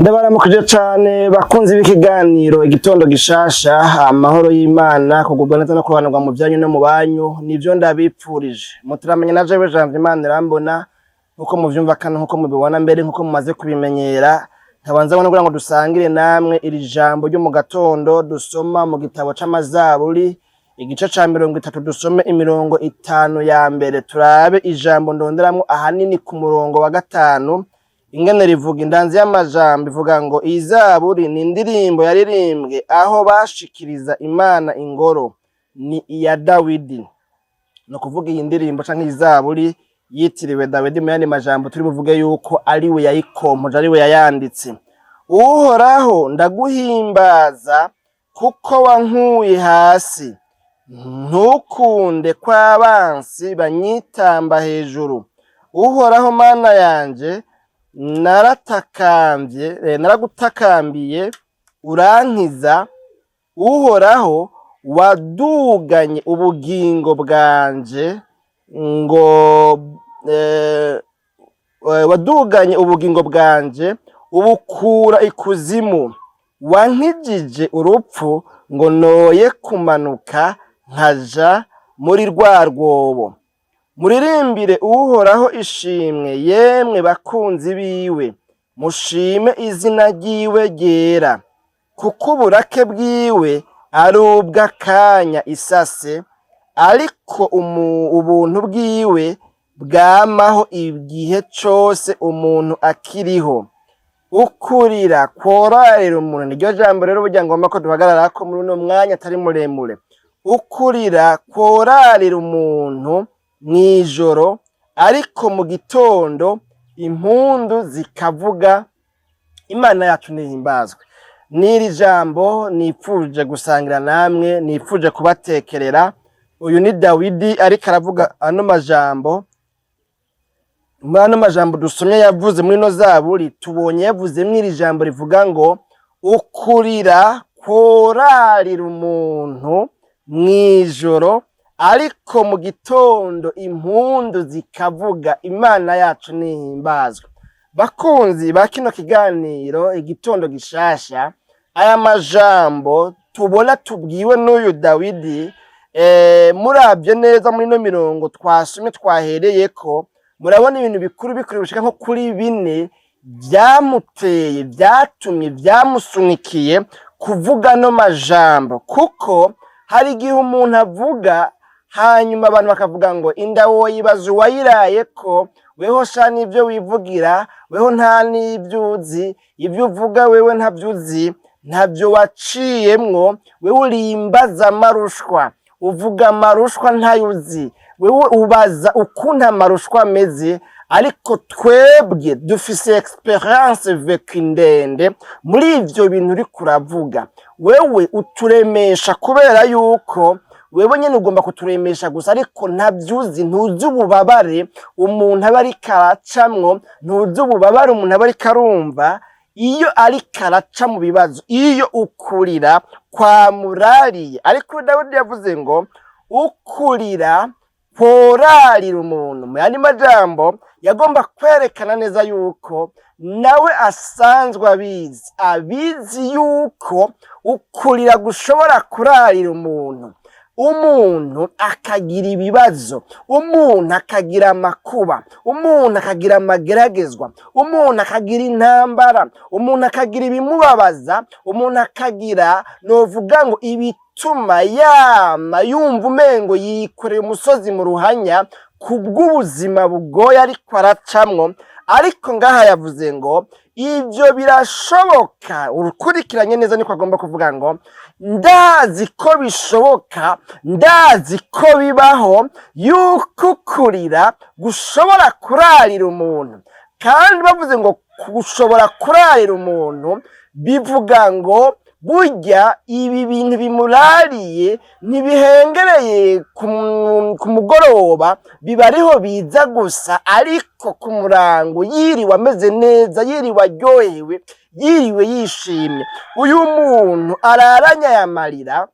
Ndabaramukije cane bakunzi b'ikiganiro igitondo gishasha amahoro y'Imana kugubwa neza no kubanirwa mu byanyu no mu banyu nivyo ndabipfurije muturamenya na jewe Janvier Imana irambona uko muvyumva kandi nkuko mubibona mbere nkuko mumaze kubimenyera ntabanza kugira ngo dusangire namwe iri jambo ryo mu gatondo dusoma mu gitabo c'amazaburi igice ca 30 dusome imirongo 5 ya mbere turabe ijambo ndonderamwo ahanini ku murongo wa 5 ingene rivuga indanzi y'amajambo ivuga ngo izaburi ni indirimbo yaririmbwe aho bashikiriza Imana ingoro ni iya Dawidi no kuvuga iyi ndirimbo canke izaburi yitiriwe Dawidi mu yandi majambo turi buvuge yuko ari we yayikompoje ari we yayanditse. Uhoraho ndaguhimbaza kuko wankuye hasi ntukunde kw'abansi banyitamba hejuru. Uhoraho Mana yanje naragutakambiye urankiza. Uhoraho waduganye ubugingo bwanje ubukura ikuzimu. Wankijije urupfu ngo noye kumanuka nkaja muri rwa rwobo. Muririmbire Uhoraho ishimwe yemwe bakunzi biwe, mushime izina ryiwe ryera, kuko uburake bwiwe ari ubw'akanya isase, ariko ubuntu bwiwe bwamaho igihe cose umuntu akiriho. Ukurira kworarira umuntu niryo jambo rero burya ngomba ko duhagararako muri uno mwanya atari muremure. Ukurira kworarira umuntu mw'ijoro, ariko mu gitondo impundu zikavuga. Imana yacu nihimbazwe. N'iri jambo nipfuje gusangira namwe, nipfuje kubatekerera. Uyu ni Dawidi ariko aravuga ano majambo. Ano majambo dusomye yavuze muri no zaburi tubonye yavuze mw'iri jambo rivuga ngo ukurira kworarira umuntu mw'ijoro, ariko mu gitondo impundu zikavuga. Imana yacu nihimbazwe. Bakunzi ba kino kiganiro igitondo gishasha, aya majambo tubona tubwiwe n'uyu Dawidi muravye neza muri no mirongo twasomye twahereyeko, murabona ibintu bikuru bishika nko kuri 4 byamuteye byatumye byamusunikiye kuvuga no majambo. Kuko hari igihe umuntu avuga hanyuma abantu bakavuga ngo inda woyibaza uwayirayeko, weho sha n'ivyo wivugira, weho nta n'ivyo uzi, ivyo uvuga wewe ntavyo uzi, ntavyo waciyemwo, wewe urimbaza amarushwa, uvuga amarushwa ntayo uzi, wewe ubaza ukuntu amarushwa ameze. Ariko twebwe dufise experience vécue ndende muri ivyo bintu uri kuravuga. Wewe uturemesha kubera yuko wewe nyene ugomba kuturemesha gusa, ariko ntavyuzi, ntuzi ububabare umuntu aba ariko aracamwo, ntuzi ububabare umuntu aba ariko arumva iyo ariko araca mu bibazo, iyo ukurira kwamurariye. Ariko Dawidi yavuze ngo ukurira kworarira umuntu. Mu yandi majambo yagomba kwerekana neza yuko nawe asanzwe abizi yuko ukurira gushobora kurarira umuntu. Umuntu akagira ibibazo, umuntu akagira amakuba, umuntu akagira amageragezwa, umuntu akagira intambara, umuntu akagira ibimubabaza, umuntu akagira novuga ngo ibituma yumva umengo yikoreye umusozi mu ruhanya kubw'ubuzima bugoye ariko aracamwo. Ariko ngaha yavuze ngo ivyo birashoboka. Urukurikiranye neza niko agomba kuvuga ngo ndazi ko bishoboka, ndazi ko bibaho yuko kurira gushobora kurarira umuntu. Kandi bavuze ngo gushobora kurarira umuntu bivuga ngo burya ibi bintu bimurariye ntibihengereye ku mugoroba, biba ariho biza gusa, ariko ku murango yiriwe ameze neza, yiriwe aryohewe, yiriwe yishimye. Uyu muntu araranya Amarira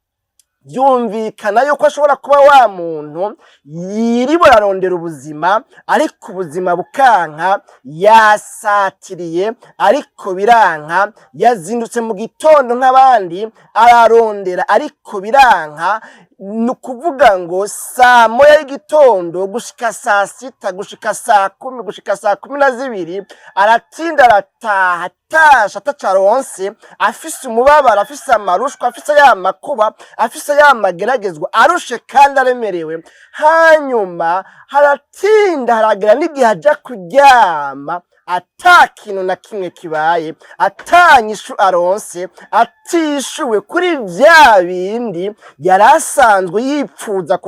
byumvikana yuko ashobora kuba wa muntu yiriwe ararondera ubuzima ariko ubuzima bukanka, yasatiriye ariko biranka, yazindutse mu gitondo nk'abandi ararondera ariko biranka. Ni ukuvuga ngo saa moya y'igitondo gushika saa sita gushika saa kumi gushika saa kumi na zibiri aratinda arataha atasha atacaronse, afise umubabaro, afise amarushwa, afise ya makuba, afise ya mageragezwa, arushe kandi aremerewe. Hanyuma haratinda haragera n'igihe aja kuryama ata kintu na kimwe kibaye, atanyishu aronse, atishuwe kuri vya bindi yarasanzwe yipfuza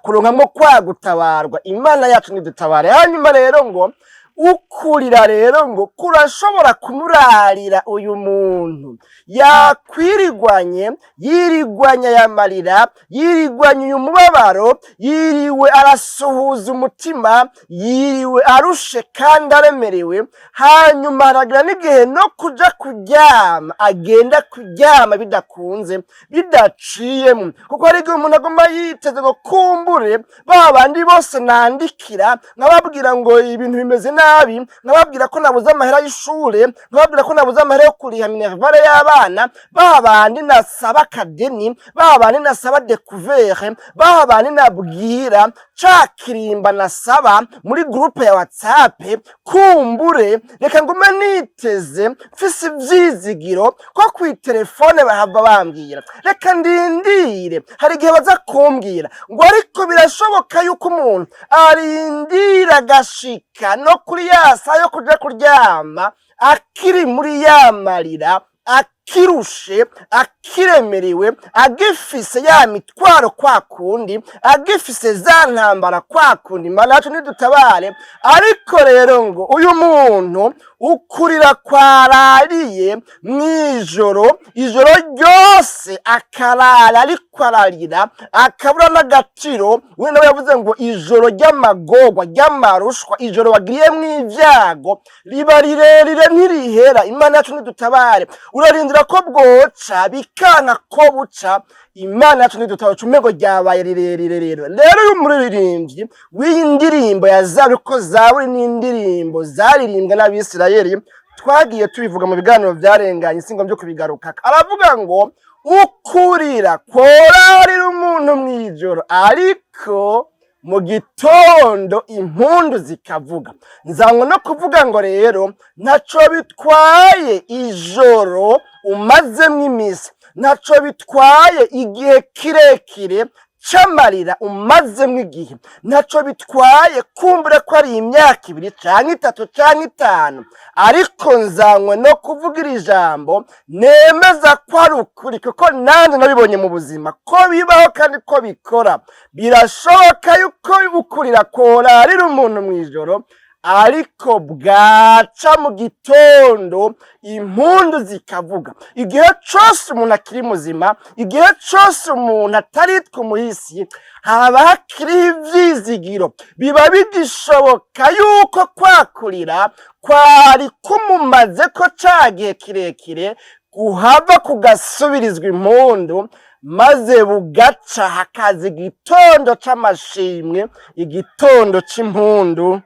kuronkamwo kwa gutabarwa. Imana yacu nidutabare. Hanyuma rero ngo ukurira rero ngo kurashobora kumurarira uyu muntu yakwirigwanye, yirigwanya yamarira, yirigwanya uyu mubabaro, yiriwe arasuhuza umutima, yiriwe arushe kandi aremerewe. Hanyuma haragira n'igihe no kuja kuryama agenda kuryama bidakunze, bidaciyemo, kuko hari igihe umuntu agomba yiteze ngo kumbure ba bandi bose nandikira nkababwira ngo ibintu bimeze nabi, nkababwira ko nabuze amahera y'ishure, nkababwira ko nabuze amahera yo kuriha minervale y'abana, ba bandi nasaba akadeni, ba bandi nasaba découvert, ba bandi nabwira ca kirimba nasaba muri groupe ya WhatsApp, kumbure reka ngume niteze mfise ivyizigiro ko kw'itelefone bahava bambwira, reka ndindire hari igihe baza kumbwira ngo ariko birashoboka yuko umuntu arindira agashika no kuri ya saa yo kuja kuryama akiri muri ya marira, akirushe, akiremerewe, agifise ya mitwaro kwa kundi, agifise za ntambara kwa kundi. Imana yacu nidutabare. Ariko rero ngo uyu muntu ukurira kwarariye mw'ijoro, ijoro ryose akarara ariko ararira, akabura n'agaciro. We nawe yavuze ngo ijoro ry'amagorwa, ry'amarushwa, ijoro wagiriyemwo ivyago riba rirerire ntirihera. Imana yacu nidutabare. Urarindira ko bwoca bikanka ko buca. Imana yacu nidutabare. Umengo ryabaye rirerire rero. Rero uyu muririmbyi w'indirimbo ya Zaburi, ko Zaburi n'indirimbo zaririmbwe n'Abisirayeli, twagiye tubivuga mu biganiro vyarenganye singo byo kubigaruka. Aravuga ngo ukurira kworarira umuntu mw'ijoro ariko mu gitondo impundu zikavuga. Nzango no kuvuga ngo rero ntaco bitwaye ijoro umazemwo imisi, ntaco bitwaye igihe kirekire c'amarira umazemwo igihe, ntaco bitwaye kumbure ko ari imyaka 2 canke 3 canke 5, ariko nzanywe no kuvuga iri jambo nemeza ko ari ukuri, kuko nanje nabibonye mu buzima ko bibaho kandi ko bikora. Birashoboka yuko ukurira korarira umuntu mw'ijoro ariko bwaca mu gitondo impundu zikavuga. Igihe cose umuntu akiri muzima, igihe cose umuntu ataritwa umuhisi, haba hakiriho ivyizigiro. Biba bigishoboka yuko kwakurira kwari kumumaze ko ca gihe kirekire guhava kugasubirizwa impundu, maze bugaca hakaza igitondo c'amashimwe, igitondo c'impundu.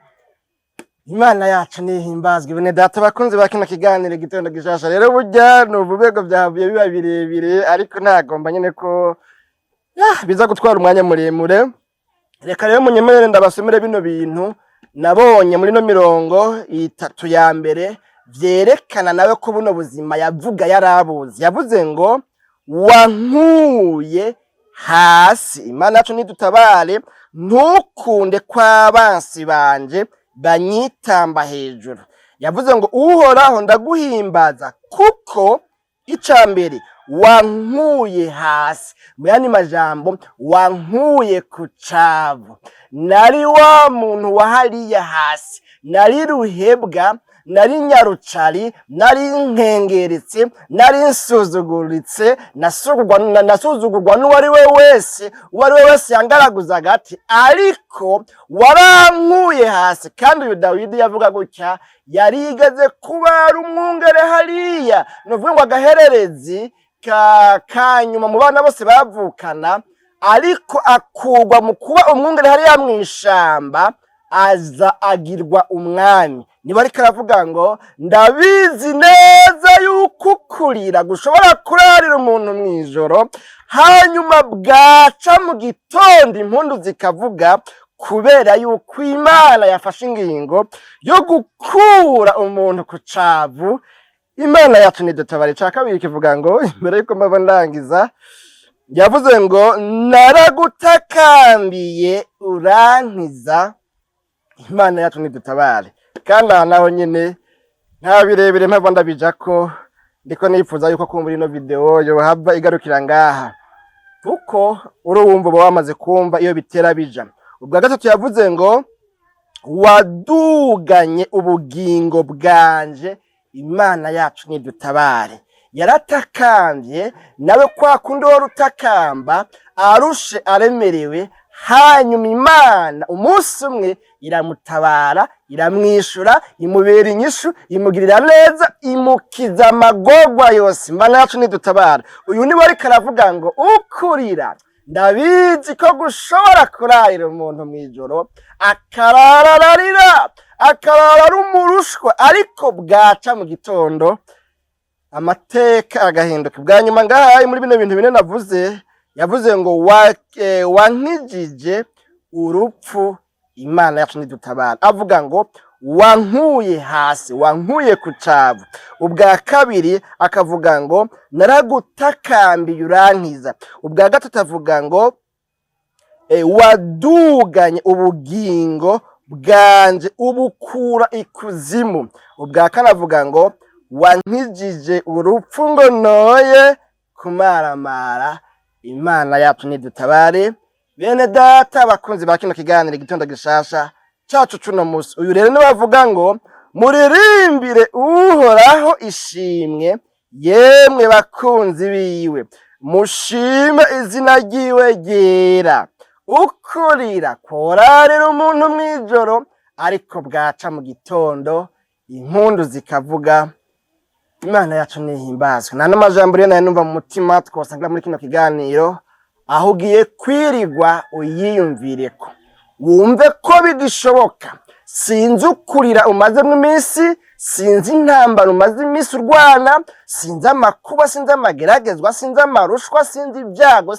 Imana yacu nihimbazwe. Bene data bakunze bakina kiganiro igitondo gishasha. Rero burya n'ububego byavuye biba birebire, ariko ntagomba nyene ko biza gutwara umwanya muremure. Reka rero munyemerere ndabasomere bino bintu nabonye muri no mirongo 3 ya mbere vyerekana nawe ko buno buzima yavuga yarabuze. Yavuze ngo wankuye hasi. Imana yacu nidutabare. Ntukunde kw'abansi banje banyitamba hejuru. Yavuze ngo uhoraho ndaguhimbaza kuko icambere wankuye hasi. Muyandi majambo wankuye ku cavu. Nari wa muntu wahariye hasi, nari ruhebwa, nari nyarucari, nari nkengeretse, nari nsuzuguritse, nasuzugurwa n'uwari we wese, uwari we wese yangaraguza agati, ariko warankuye hasi. Kandi uyu Dawidi yavuga gutya, yarigeze kuba ari umwungere hariya, nuvuga ngo agahererezi kanyuma mu bana bose bavukana, ariko akurwa mu kuba umwungere hariya mw'ishamba aza agirwa umwami. Niba ariko aravuga ngo ndabizi neza yuko ukurira gushobora kurarira umuntu mw'ijoro, hanyuma bwaca mu gitondo impundu zikavuga, kubera yuko Imana yafashe ingingo yo gukura umuntu ku cavu. Imana yacu nidutabare. Ca kabiri kivuga ngo, imbere yuko mbaba ndangiza, yavuze ngo naragutakambiye urankiza. Imana yacu nidutabare. Kandi aha naho nyene nta birebire mpava ndabijako, ndiko nifuza yuko kumva ino video yohava igarukira ngaha, kuko urumva uba wamaze kumva iyo bitera bija. Ubwa gatatu yavuze ngo waduganye ubugingo bwanje. Imana yacu nidutabare. Yaratakambye nawe kwa kundi wari utakamba arushe aremerewe, hanyuma Imana umunsi umwe iramutabara, iramwishura, imubera inyishu, imugirira neza, imukiza amagorwa yose. Imana yacu nidutabara. Uyu niwe ariko aravuga ngo ukurira ndabizi ko gushobora kurarira umuntu mw'ijoro akararararira, akarara ari umurushwa, ariko bwaca mu gitondo amateka agahinduka. Bwa nyuma ngaha muri bino bintu bine navuze, yavuze ngo wankijije urupfu. Imana yacu nidutabara. Avuga ngo wankuye hasi, wankuye ku cavu. Ubwa kabiri akavuga ngo naragutakambiye urankiza. Ubwa gatatu avuga ngo waduganye ubugingo bwanje ubukura ikuzimu. Ubwa kane avuga ngo wankijije urupfu ngo noye kumaramara. Imana yacu nidutabare. Bene data bakunzi ba kino kiganiro igitondo gishasha cacu cuno musi, uyu rero ni bavuga ngo muririmbire uhoraho ishimwe, yemwe bakunzi biwe, mushime izina ryiwe ryera. Ukurira korarira umuntu mw'ijoro, ariko bwaca mu gitondo impundu zikavuga. Imana yacu nihimbazwe. Nta n'amajambo rero nayo numva mu mutima twosangira muri kino kiganiro, aho ugiye kwirigwa uyiyumvireko, wumve ko bigishoboka. Sinzi ukurira umazemo iminsi, sinzi intambara umaze iminsi urwana, sinzi amakuba, sinzi amageragezwa, sinzi amarushwa, sinzi ibyago,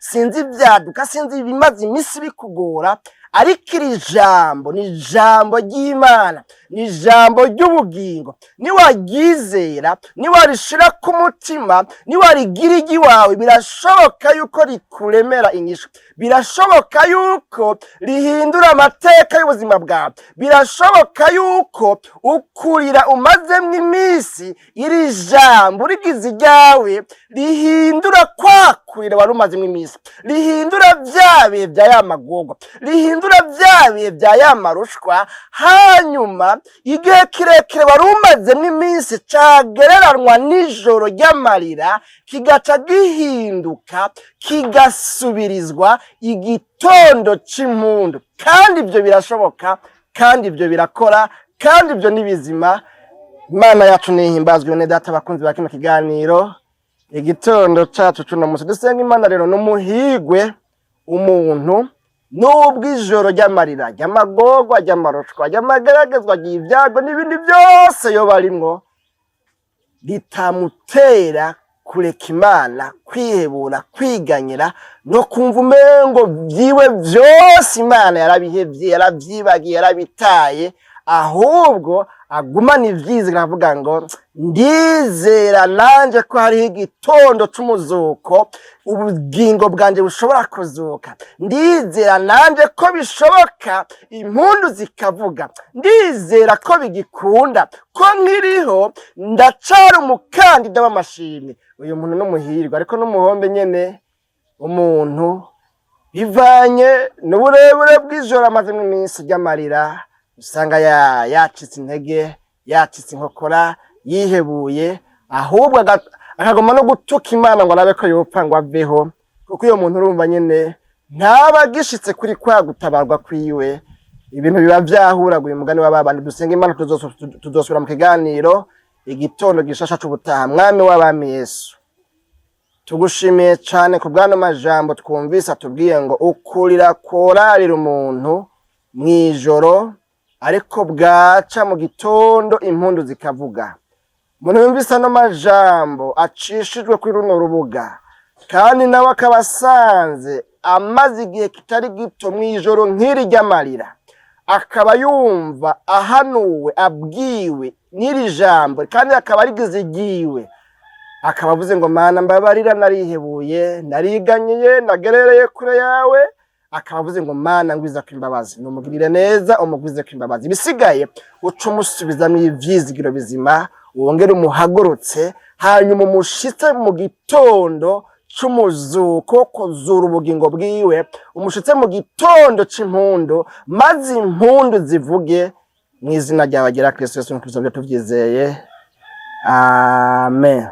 sinzi ibyaduka, sinzi ibimaze iminsi bikugora, ariko iri jambo ni ijambo ry'Imana, ni ijambo ry'ubugingo. Niwaryizera, niwarishira ku mutima, niwarigira iry'iwawe, birashoboka yuko rikuremera inyishu, birashoboka yuko rihindura amateka y'ubuzima bwawe, birashoboka yuko ukurira umazemwo iminsi, iri jambo rigize iryawe rihindura kwakurira wari umazemwo iminsi, rihindura vya bihe vya ya magorwa, rihindura vya bihe vya ya marushwa. Hanyuma igihe kirekire wari umazemwo iminsi cagereranywa n'ijoro ry'amarira, kigaca gihinduka kigasubirizwa igitondo c'impundu. Kandi ibyo birashoboka, kandi ibyo birakora, kandi ibyo ni bizima. Imana yacu nihimbazwe. Bene data bakunzi ba kino kiganiro igitondo cacu cuno musi, dusenga Imana rero n'umuhigwe umuntu nubwo ijoro ry'amarira, ry'amagorwa, ry'amarushwa, ry'amageragezwa, ry'ibyago n'ibindi byose yo barimwo, ritamutera kureka Imana, kwihebura, kwiganyira no kumva umengo vyiwe vyose Imana yarabihevye, yaravyibagiye, yarabitaye, ahubwo agumana ivyizigiro avuga ngo ndizera nanje ko hariho igitondo c'umuzuko, ubugingo bwanje bushobora kuzuka. Ndizera nanje ko bishoboka impundu zikavuga. Ndizera ko bigikunda, ko nkiriho ndacari umukandida w'amashimwe. Uyu muntu n'umuhirwa, ariko n'umuhombe nyene. Umuntu bivanye n'uburebure bw'ijoro amazemwo iminsi ry'amarira, usanga yacitse intege, yacitse inkokora, yihebuye, ahubwo akagoma no gutuka Imana ngo arabe ko yopfa ngo aveho, kuko iyo muntu urumva nyene ntaba agishitse kuri kwa gutabarwa kwiwe. Ibintu biba vyahuraguye. Umugani w'ababandi. Dusenga Imana tuzosubira mu kiganiro igitondo gishasha c'ubutaha. Mwami w'abami Yesu, tugushimiye cyane ku bwano majambo twumvise atubwiye ngo ukurira korarira umuntu mwijoro ariko bwaca mu gitondo impundu zikavuga. Umuntu yumvise ano majambo acishijwe kuri runo rubuga kandi nawe akaba asanze amaze igihe kitari gito mwijoro nk'iri ry'amarira, akaba yumva ahanuwe abwiwe n'iri jambo kandi akaba arigize igiwe, akaba avuze ngo Mana mbabarira, narihebuye, nariganyiye, nagerereye kure yawe, akaba avuze ngo Mana ngwiza ko imbabazi, numugirire neza umugwize ko imbabazi. Bisigaye uca umusubizamo ivyizigiro bizima, wongere umuhagurutse, hanyuma umushitse mu gitondo c'umuzuko kuzura ubugingo bwiwe, umushitse mu gitondo c'impundu, maze impundu zivuge mu izina ryawe ryera Kristo Yesu, Kristo tuvyizeye. Amen.